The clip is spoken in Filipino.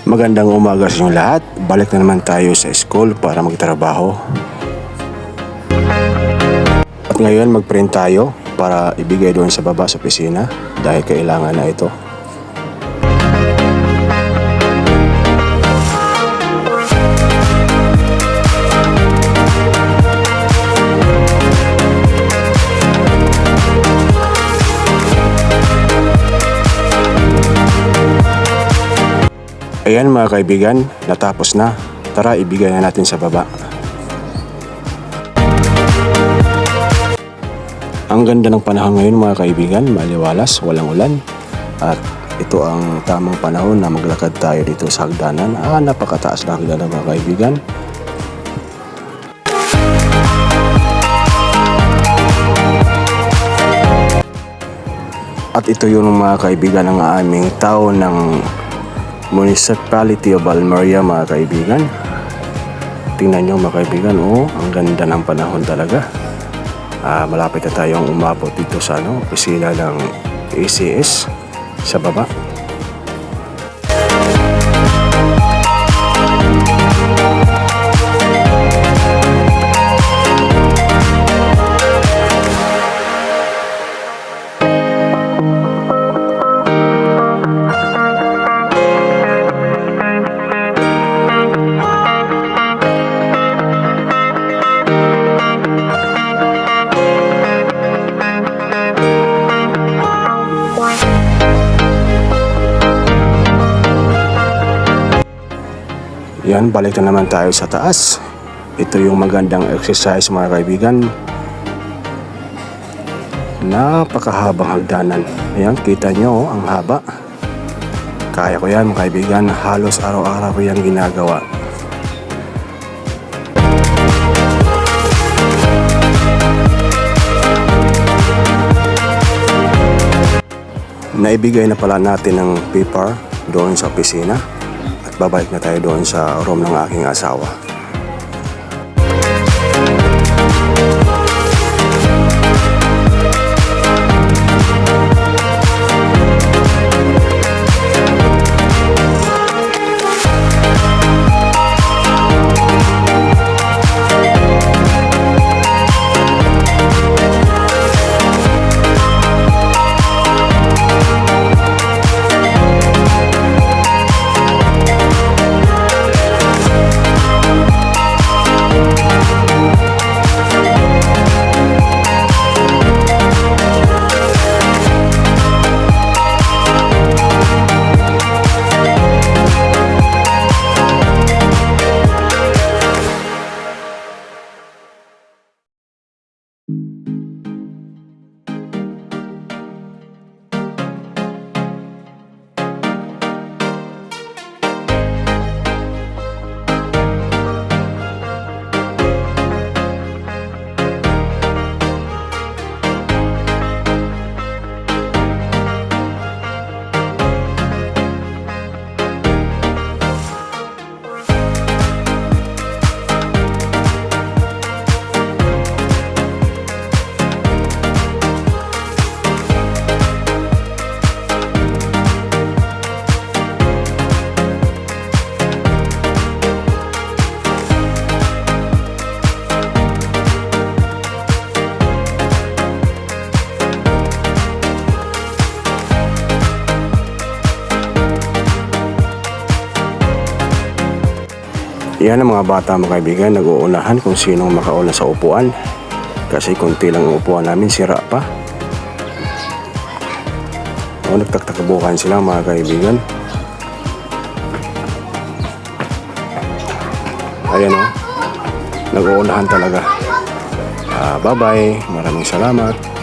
Magandang umaga sa inyong lahat. Balik na naman tayo sa school para magtrabaho. At ngayon mag-print tayo para ibigay doon sa baba sa opisina dahil kailangan na ito. Ayan mga kaibigan, natapos na. Tara, ibigay na natin sa baba. Ang ganda ng panahon ngayon mga kaibigan, maliwalas, walang ulan. At ito ang tamang panahon na maglakad tayo dito sa hagdanan. Napakataas na hagdanan mga kaibigan. At ito yung mga kaibigan ng aming tao ng Municipality of Almeria mga kaibigan. Tingnan nyo mga kaibigan, ang ganda ng panahon talaga. Malapit na tayong umabot dito sa opisina ng ACS sa baba. Yan, balik na naman tayo sa taas. Ito yung magandang exercise mga kaibigan. Napakahabang hagdanan. Ayan, kita nyo ang haba. Kaya ko yan mga kaibigan. Halos araw-araw ko yan ginagawa. Naibigay na pala natin ng paper doon sa opisina. Babalik na tayo doon sa room ng aking asawa. Yan ang mga bata mga kaibigan, nag-uunahan kung sinong makauna sa upuan. Kasi konti lang ang upuan namin, sira pa. Nagtaktakabukan sila mga kaibigan. Ayan nag-uunahan talaga. Bye bye, maraming salamat.